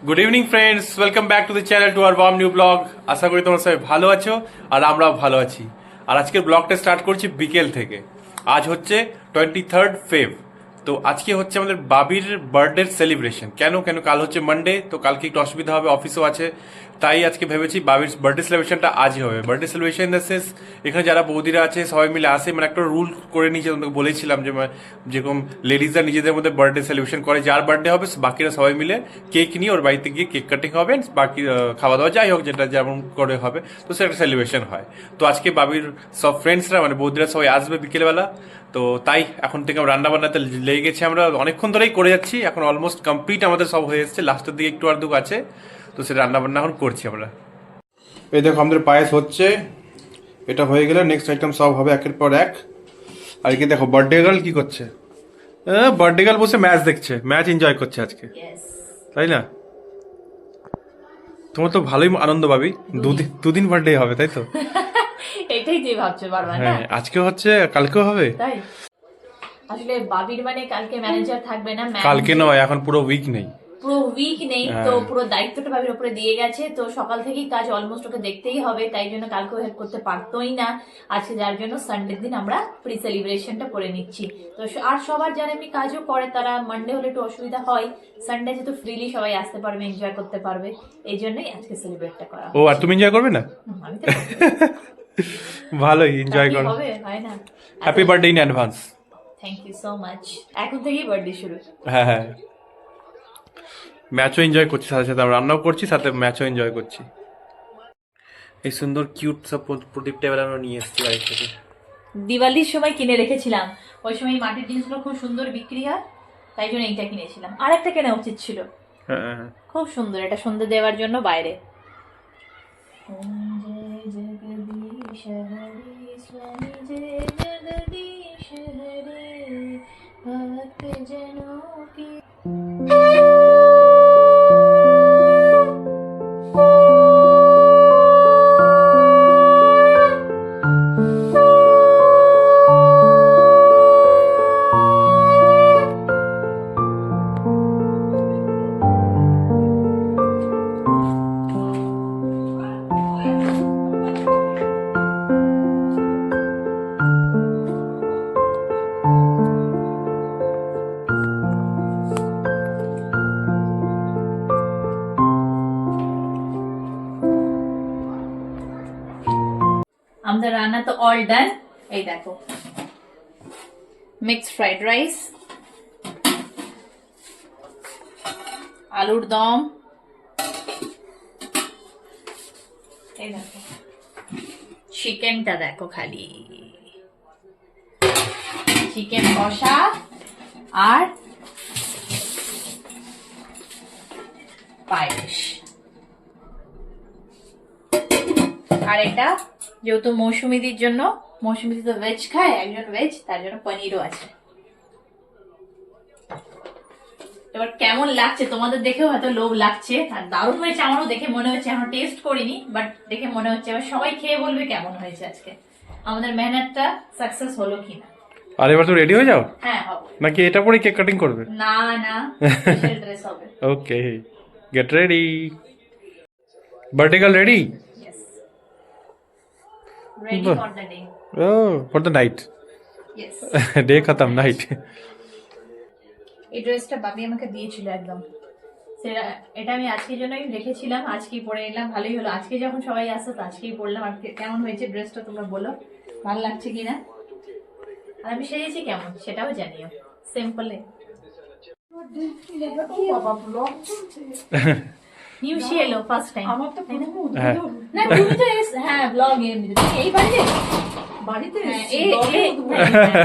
Good evening friends, welcome back to the channel to our warm new blog. আশা করি তোমরা সবাই ভালো আছো আর আমরাও ভালো আছি। আর আজকের ব্লগটা স্টার্ট করছি বিকেল থেকে। আজ হচ্ছে 23rd ফেব। তো আজকে হচ্ছে আমাদের বাবির বার্থডে সেলিব্রেশন। কেন কাল হচ্ছে মানডে, তো কালকে একটু অসুবিধা হবে, অফিসও আছে। তাই আজকে ভেবেছি বাবির বার্থডে সেলিব্রেশনটা আজই হবে। Birthday celebration in the sense, এখানে যারা বৌদিরা আছে সবাই মিলে আসে, মানে একটা রুল করে নিয়েছে। তোমাকে বলেছিলাম যে যেরকম লেডিজরা নিজেদের মধ্যে বার্থডে সেলিব্রেশন করে, যার বার্থডে হবে বাকিরা সবাই মিলে কেক নিয়ে ওর বাড়িতে গিয়ে কেক কাটিং হবে, বাকি খাওয়া দাওয়া যাই হোক যেটা যেমন করে হবে, তো সেটা সেলিব্রেশন হয়। তো আজকে বাবির সব ফ্রেন্ডসরা মানে বৌদিরা সবাই আসবে বিকেলবেলা। তো তাই এখন থেকে রান্না বান্নাতে লেগে গেছি, আমরা অনেকক্ষণ ধরেই করে যাচ্ছি, এখন অলমোস্ট কমপ্লিট আমাদের সব হয়ে এসছে, লাস্টের দিকে একটু আধটু আছে, তো সেটা রান্না বান্না এখন করছি আমরা। এই দেখো আমাদের পায়েস হচ্ছে, এটা হয়ে গেলে নেক্সট আইটেম সব হবে একের পর এক। আর কি দেখো বার্থডে গার্ল কি করছে, বার্থডে গার্ল বসে ম্যাচ দেখছে, ম্যাচ এনজয় করছে আজকে, তাই না? তোমার তো ভালোই আনন্দ পাবি, দুদিন বার্থডে হবে তাই তো? এটাই যে ভাবছো বারবার না? হ্যাঁ, আজকে হচ্ছে কালকেও হবে। তাই আসলে বাবির মানে কালকে ম্যানেজার থাকবে না, কালকে নয়, এখন পুরো উইক নেই, পুরো উইক নেই, তো পুরো দায়িত্বটা বাবির উপরে দিয়ে গেছে। তো সকাল থেকেই কাজ অলমোস্ট ওকে দেখতেই হবে, তাই জন্য কালকেও হেল্প করতে পারতোই না আজকে, যার জন্য সানডের দিন আমরা প্রি সেলিব্রেশনটা করে নিচ্ছি। তো আর সবার যারা এমনি কাজও করে তারা মানডে হলে একটু অসুবিধা হয়, সানডে যেহেতু ফ্রিলি সবাই আসতে পারবে, এনজয় করতে পারবে, এই জন্যই আজকে সেলিব্রেটটা করা। ও আর তুমি এনজয় করবে না? আমি তো ভালোই এনজয় করো, হবে, হয় না? Happy birthday in advance. Thank you so much. এখন থেকেই বার্থডে শুরু। হ্যাঁ হ্যাঁ, ম্যাচও এনজয় করছি, সাথে সাথে আমরা রান্নাও করছি, সাথে ম্যাচও এনজয় করছি। এই সুন্দর কিউট সব প্রদীপটা এবার আমরা নিয়ে এসেছি বাড়ি থেকে, দিওয়ালির সময় কিনে রেখেছিলাম। ওই সময় মাটির জিনিসগুলো খুব সুন্দর বিক্রি হয়, তাই জন্য এইটা কিনেছিলাম। আর একটা কেনা উচিত ছিল, খুব সুন্দর, এটা সন্ধে দেওয়ার জন্য বাইরে। আমাদের রান্না তো অল ডান। এই দেখো মিক্সড ফ্রাইড রাইস, আলুর দম, এই দেখো চিকেনটা দেখো, খালি চিকেন কষা আর পায়েস। আর এটা যেহেতু মৌসুমীদির জন্য, মৌসুমীদি তো ভেজ খায়, একজন ভেজ, তার জন্য পনিরও আছে। এবার কেমন লাগছে তোমাদের দেখেও হয়তো লোভ লাগছে, আর দারুণ হয়েছে আমারও দেখে মনে হচ্ছে, এখন টেস্ট করিনি বাট দেখে মনে হচ্ছে। এবার সবাই খেয়ে বলবে কেমন হয়েছে আজকে, আমাদের মেহনতটা সাকসেস হলো কিনা। আর এবার তো রেডি হয়ে যাও। হ্যাঁ হবে। নাকি এটা পরে কেক কাটিং করবে? না না, স্পেশাল ড্রেস হবে। Okay, get ready. Birthday girl ready? Ready for the day. Oh, for the night. Yes. Day khatam, night. এই ড্রেসটা বাবি আমাকে দিয়েছিল একদম, সেটা এটা আমি আজকের জন্যই রেখেছিলাম, আজকেই পরে এলাম। ভালোই হলো, আজকে যখন সবাই আসে তো আজকেই পরলাম। আর কেমন হয়েছে ড্রেসটা তোমরা বলো, ভালো লাগছে কিনা। আর আমি সেজেছি কেমন সেটাও জানিও, সিম্পলে। নিউশি এলো ফার্স্ট টাইম। আমার তো না, তুমি তো হ্যাঁ ব্লগ এই বাড়িতে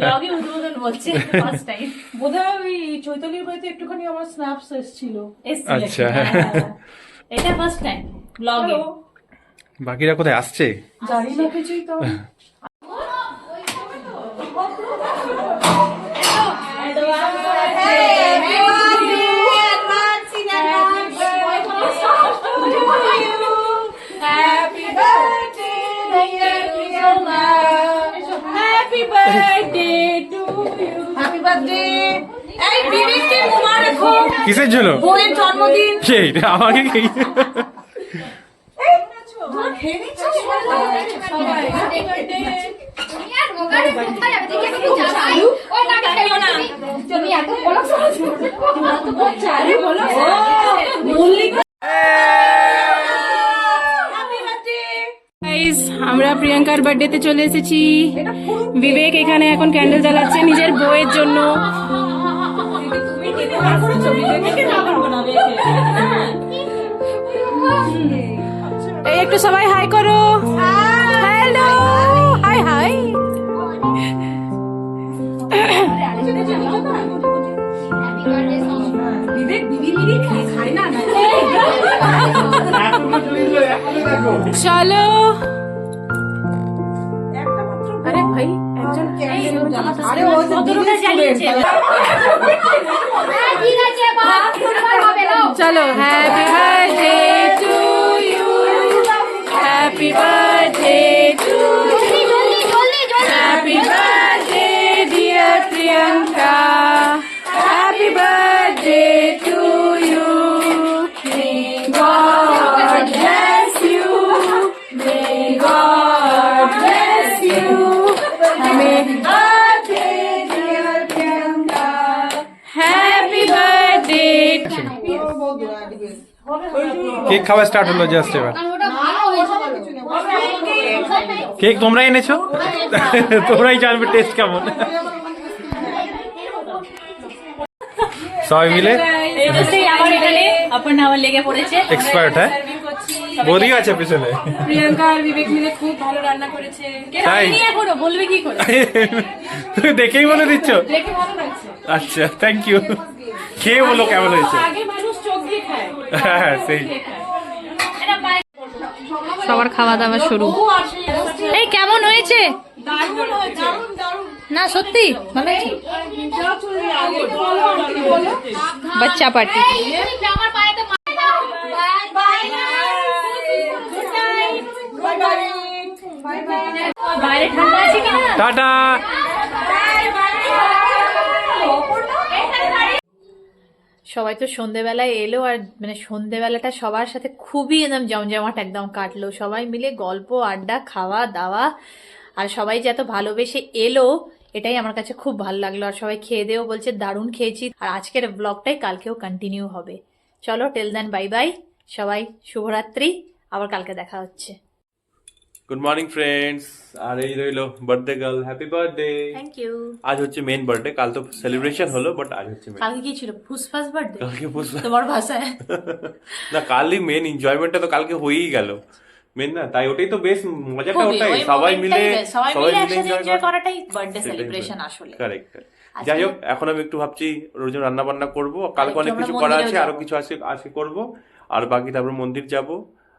ব্লগে উদ্বোধন বলছে ফার্স্ট টাইম। বোধহয় ওই চৈতালির বাড়িতে একটুখানি আমার স্ন্যাপস এসেছিল। আচ্ছা, এটা ফার্স্ট টাইম ব্লগে। বাকিরা কোথায় আসছে জানি না কিছুই তো। Happy birthday to you. Happy birthday এই বিবেককে মুবারক হোক কিসের জন্য বউয়ের জন্মদিন। সেই আমাকে কি তোমরা খেয়ে নিচ্ছ গাইস, আমরা প্রিয়াঙ্কার বার্থডেতে চলে এসেছি। বিবেক এখানে এখন ক্যান্ডেল জ্বালাচ্ছে নিজের বউয়ের জন্য। এই একটু সবাই হাই করো। Hello, high high. চলো। আরে ভাই একজন আরে ও তো কতটা জ্বালিয়েছে। চলো। Happy birthday to you, happy birthday to you, happy birthday dear Priyanka, happy birthday to you, may God bless you, may God bless you, may birthday dear Priyanka, happy birthday. Cake খাওয়া স্টার্ট হলো জাস্ট এবার। Cake তোমরা এনেছো, তোমরাই জানবে test কেমন। সবাই মিলে এই তো সেই আমার এখানে আপনার আবার লেগে পড়েছে। এক্সপার্ট হ্যাঁ, বৌদিও আছে পিছনে। প্রিয়াঙ্কা আর বিবেক মিলে খুব ভালো রান্না করেছে। তাই খাইনি এখনো, বলবে কি করে? তুমি দেখেই বলে দিচ্ছ। দেখে ভালো লাগছে। আচ্ছা থ্যাংক ইউ। খেয়ে বলো কেমন হয়েছে। আগে মানুষ চোখ দিয়ে খায়। হ্যাঁ সেই সবার খাওয়া দাওয়া শুরু। এই কেমন হয়েছে? না সত্যি ভালো হয়েছে। বাচ্চা পার্টি। বাইরে ঠান্ডা আছে কিনা? টাটা। সবাই তো সন্ধেবেলায় এলো, আর মানে সন্ধেবেলাটা সবার সাথে খুবই একদম জমজমাট একদম কাটলো। সবাই মিলে গল্প আড্ডা খাওয়া দাওয়া, আর সবাই যে এত ভালোবেসে এলো এটাই আমার কাছে খুব ভালো লাগলো। আর সবাই খেয়ে দেও বলছে দারুণ খেয়েছি। আর আজকের ব্লগটাই কালকেও কন্টিনিউ হবে। চলো টেল দেন বাই বাই সবাই, শুভরাত্রি, আবার কালকে দেখা হচ্ছে। Good morning friends. আর এই রইলো birthday girl, happy birthday. Thank you. আজ হচ্ছে মেন বার্থডে, কাল তো সেলিব্রেশন হলো বাট আজ হচ্ছে মেন। কালকে কি ছিল? ফুসফাস বার্থডে কালকে বুঝলাম তোমার ভাষায়। না, কালই মেন এনজয়মেন্টটা তো কালকে হয়েই গেল মেন না, তাই ওটাই তো বেশ মজাটা খুবই, ওটাই ওই সবাই মিলে momentটাই best, সবাই মিলে একসাথে enjoy এনজয় করা। করাটাই বার্থডে সেলিব্রেশন আসলে। কারেক্ট। আজকে- যাই হোক, এখন আমি একটু ভাবছি রোজ রান্না বান্না করবো, কালকে অনেক আমরা কিছু করা মন্দিরেও আছে, আরো যাবো। কিছু আছে আজকে করবো, আর বাকি তারপর মন্দির যাব,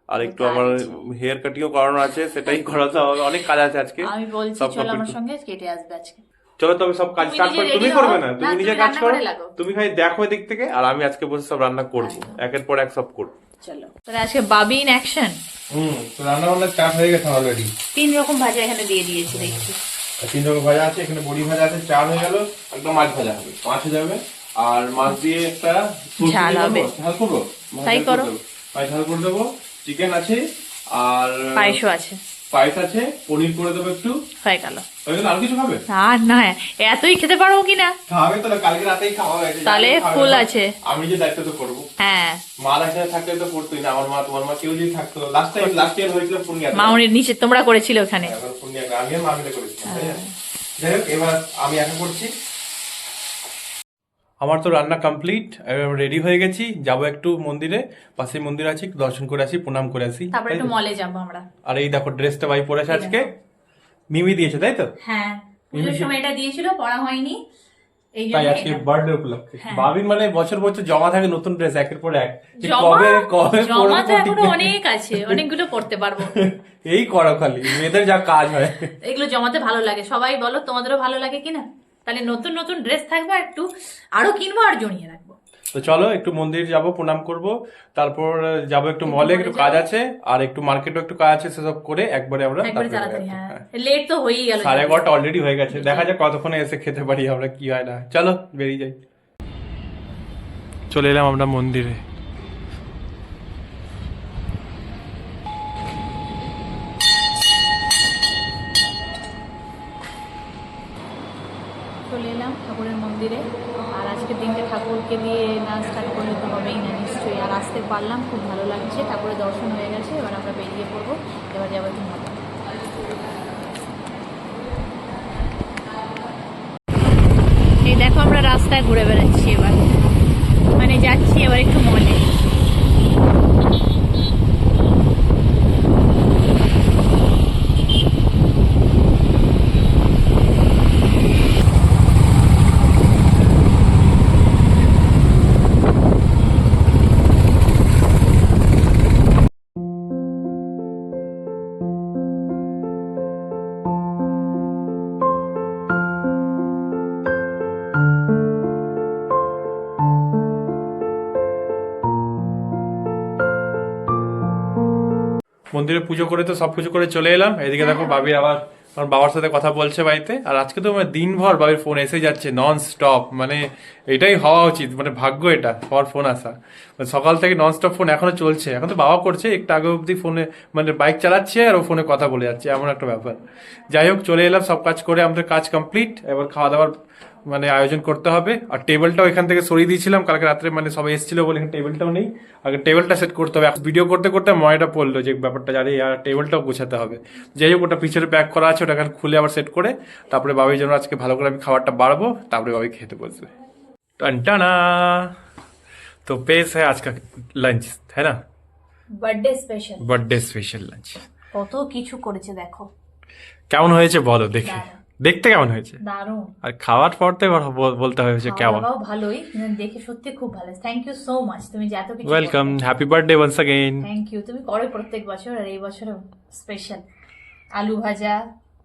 আর একটু কাজ আমার আছে। হেয়ার কাটিংও করানো আছে, সেটাই করাতে হবে, অনেক কাজ আছে আজকে। আমি বলছি সব চলো complete আমার করতে- সঙ্গে কেটে আসবে আজকে। চলো তবে সব কাজ তুমি স্টার্ট নিজে করো। তুমি ready করবে হও। না, না, তুমি তুমি নিজে কাজ রান্না করো, করে লাগো। তুমি খালি দেখো এদিক থেকে, আর আমি আজকে বসে সব রান্না করবো, একের পর এক সব করবো। চলো তাহলে আজকে বাবি ইন অ্যাকশন। তো রান্না বান্না স্টার্ট হয়ে গেছে অলরেডি। 3 রকম ভাজা এখানে দিয়ে দিয়েছি দেখছি। 3 রকম ভাজা আছে, এখানে বড়ি ভাজা আছে, চাল হয়ে গেল, একদম মাছ ভাজা হবে, মাছ হয়ে যাবে, আর মাছ দিয়ে একটা সবজি ঝাল দিয়ে হবে। দেবো, ঝাল করবো, তাই করো। ঝাল করে দেবো, চিকেন আছে, আর পায়েসও আছে, পায়েস আছে, পনির করে দেবো একটু, হয়ে গেল। হয়ে গেল। আর কিছু খাবে? আর না, এতই খেতে পারবো কিনা? খাবে তো, কালকে রাতেই খাওয়া হয়েছে, তাহলে খাবে ফুল না। আছে। আমি যে দায়িত্ব তো করবো, হ্যাঁ, মা একসাথে থাকলে তো করতোই না, আমার মা তোমার মা কেউ যদি থাকতো, লাস্ট ইয়ার হয়েছিল পূর্ণিয়া, মামুনির নিচে তোমরা করেছিল ওখানে। পূর্ণিয়া আমি আর মা মিলে করেছিলাম, তাই না? যাই হোক, এবার আমি একা করছি। আমার তো রান্না কমপ্লিট, রেডি হয়ে গেছি, যাব একটু মন্দিরে, পাশে মন্দির আছে, একটু দর্শন করে আসি, প্রণাম করে আসি। তারপর তাই একটু তো? মলে যাবো আমরা। আর এই দেখো ড্রেসটা ভাই পরেছে আজকে, মিমি দিয়েছে তাই তো? হ্যাঁ, পুজোর সময় এটা দিয়েছিল, পড়া হয়নি, এই তাই জন্য আজকে এটা। বার্থডে উপলক্ষে হ্যাঁ। ভাবির মানে বছর বছর জমা থাকে নতুন ড্রেস একের পর এক, যে জমা কবে কবে জমা তো পরবো এখনো ঠিক নেই। অনেক আছে, অনেকগুলো পড়তে পারবো। এই করো খালি, মেয়েদের যা কাজ হয়। এগুলো জমাতে ভালো লাগে, সবাই বলো তোমাদেরও ভালো লাগে কিনা? তাহলে নতুন নতুন ড্রেস থাকবে, একটু আরো কিনবো আর জমিয়ে রাখবো। তো চলো একটু মন্দির যাব, প্রণাম করব, তারপর যাব একটু মলে, একটু কাজ আছে, আর একটু মার্কেটও একটু কাজ আছে, সেসব করে একবারে আমরা একবারে তারপরে তাড়াতাড়ি। বেরোবো। হ্যাঁ, হ্যাঁ। লেট তো হয়েই গেল। 11:30 অলরেডি হয়ে গেছে, দেখা যাক কতক্ষণে এসে খেতে পারি আমরা, কি হয় না। চলো বেরিয়ে যাই। চলে এলাম আমরা মন্দিরে। চলে এলাম ঠাকুরের মন্দিরে। আর আজকের দিনটা ঠাকুরকে দিয়ে না স্টার্ট করলে তো হবেই না নিশ্চয়ই। আর আসতে পারলাম, খুব ভালো লাগছে, ঠাকুরের দর্শন হয়ে গেছে। এবার আমরা বেরিয়ে পড়বো, এবার যাবো একটু মতো। এই দেখো আমরা রাস্তায় ঘুরে বেড়াচ্ছি এবার, মানে যাচ্ছি এবার একটু মলে। মন্দিরে পুজো করে তো সব কিছু করে চলে এলাম। এদিকে দেখো বাবি আবার আমার বাবার সাথে কথা বলছে বাড়িতে। আর আজকে তো মানে দিনভর বাবির ফোন এসে যাচ্ছে নন স্টপ, মানে এটাই হওয়া উচিত, মানে ভাগ্য এটা হওয়ার ফোন আসা। মানে সকাল থেকে নন স্টপ ফোন এখনো চলছে। এখন তো বাবা করছে, একটু আগে অব্দি ফোনে মানে বাইক চালাচ্ছে আর ও ফোনে কথা বলে যাচ্ছে, এমন একটা ব্যাপার। যাই হোক চলে এলাম, সব কাজ করে আমাদের কাজ কমপ্লিট। এবার খাওয়া দাওয়ার মানে আয়োজন করতে হবে। আর টেবিলটাও এখান থেকে সরিয়ে দিয়েছিলাম কালকে রাত্রে, মানে সবাই এসেছিল বলে এখানে টেবিলটাও নেই। আগে টেবিলটা সেট করতে হবে। ভিডিও করতে করতে ময়টা পড়লো যে ব্যাপারটা, জানি আর টেবিলটাও গোছাতে হবে। যাই হোক ওটা পিছনে প্যাক করা আছে, ওটা এখন খুলে আবার সেট করে তারপরে বাবির জন্য আজকে ভালো করে আমি খাবারটা বাড়বো, তারপরে বাবি খেতে বসবে। টানটানা। তো পেশ হ্যাঁ আজকে লাঞ্চ, হ্যাঁ না, birthday special, birthday special lunch. কত কিছু করেছে দেখো। কেমন হয়েছে বলো দেখে, দেখতে কেমন হয়েছে? দারুণ। আর খাওয়ার পর তো এবার বলতে হয়েছে কেমন। খাওয়া ভালোই, দেখে সত্যি খুব ভালো। থ্যাংক ইউ সো মাচ, তুমি যে এত কিছু। Welcome, happy birthday once again. Thank you. তুমি করো প্রত্যেক বছর, আর এই বছরও স্পেশাল। আলু ভাজা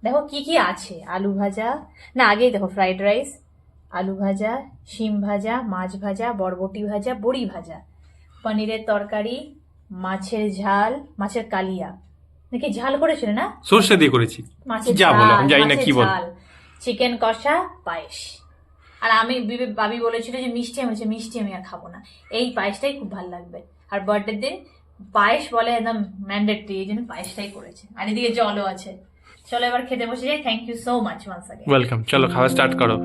দেখো কি কি আছে। আলু ভাজা না, আগেই দেখো ফ্রাইড রাইস, আলু ভাজা, শিম ভাজা, মাছ ভাজা, বরবটি ভাজা, বড়ি ভাজা, পনিরের তরকারি, মাছের ঝাল, মাছের কালিয়া নাকি ঝাল করেছিল না, সরষে দিয়ে করেছি, মাছের যা বলো আমি ঝাল, জানি না মাছের কি বল। ঝাল, চিকেন কষা, পায়েস। আর আমি বাবি বলেছিল যে মিষ্টি হয়েছে, মিষ্টি আমি আর খাবো না, এই পায়েসটাই খুব ভালো লাগবে। আর বার্থডে দিন পায়েস বলে একদম ম্যান্ডেটরি, এই জন্য পায়েসটাই করেছে। আর এদিকে জলও আছে। চলো এবার খেতে বসে যাই। Thank you so much once again. Welcome, চলো খাওয়া স্টার্ট করো।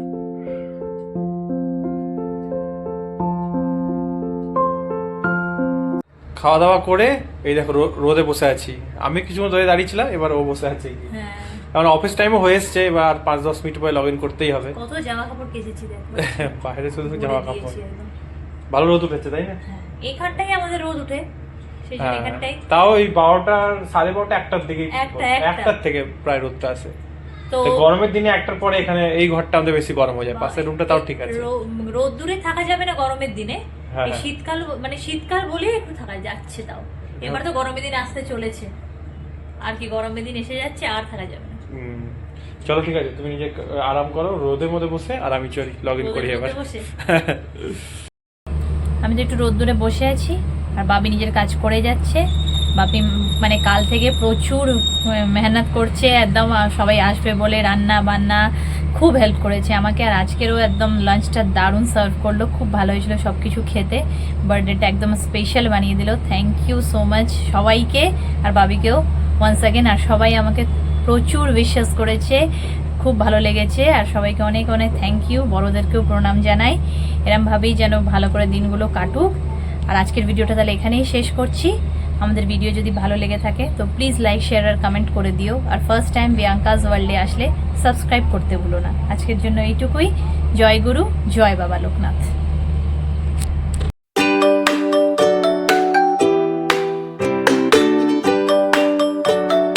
খাওয়া দাওয়া করে এই দেখো রোদে বসে আছি। আমি কিছুক্ষণ ধরে দাঁড়িয়েছিলাম, এবার ও বসে আছে। হ্যাঁ, কারণ অফিস টাইমও হয়ে এসছে, এবার 5-10 মিনিট পরে লগ ইন করতেই হবে। কত জামা কাপড় কেচেছি দেখো। বাইরে শুধু জামা কাপড়। দিয়েছি একদম। ভালো রোদ উঠেছে তাই না? হ্যাঁ, এইখানটাই আমাদের রোদ উঠে, সেই জন্য হ্যাঁ, এখানটাই। তাও এই 12টা 12:30 1টার দিকে, একটা। 1টার থেকে প্রায় রোদটা আসে। তো তো গরমের দিনে 1টার পরে এখানে এই ঘরটা আমাদের বেশি গরম হয়ে যায়, পাশের রুমটা তাও ঠিক আছে। রোদ দূরে থাকা যাবে না গরমের দিনে। হ্যাঁ, এই হ্যাঁ। শীতকাল মানে শীতকাল বলে একটু থাকা যাচ্ছে, তাও এবার তো গরমের দিন আসতে চলেছে, আর কি গরমের দিন এসে যাচ্ছে, আর থাকা যাবে না। চলো ঠিক আছে, তুমি নিজে আরাম করো রোদের মধ্যে বসে, আর আমি চলি লগ ইন করি এবার। আমি তো একটু রোদ্দুরে বসে আছি, আর বাবি নিজের কাজ করে যাচ্ছে। বাপি মানে কাল থেকে প্রচুর মেহনত করছে, একদম সবাই আসবে বলে রান্না বান্না খুব হেল্প করেছে আমাকে। আর আজকেরও একদম লাঞ্চটা দারুণ সার্ভ করলো, খুব ভালো হয়েছিল সব কিছু খেতে। বার্থডেটা একদম স্পেশাল বানিয়ে দিল। থ্যাংক ইউ সো মাচ সবাইকে, আর বাবিকেও ওয়ান্স অ্যাগেন। আর সবাই আমাকে প্রচুর বিশ্বাস করেছে, খুব ভালো লেগেছে। আর সবাইকে অনেক অনেক থ্যাংক ইউ, বড়োদেরকেও প্রণাম জানাই। এরমভাবেই যেন ভালো করে দিনগুলো কাটুক। আর আজকের ভিডিওটা তাহলে এখানেই শেষ করছি। আমাদের ভিডিও যদি ভালো লেগে থাকে তো প্লিজ লাইক, শেয়ার আর কমেন্ট করে দিও। আর ফার্স্ট টাইম বিয়াঙ্কাস ওয়ার্ল্ডে আসলে সাবস্ক্রাইব করতে ভুলো না। আজকের জন্য এইটুকুই। জয় গুরু, জয় বাবা লোকনাথ।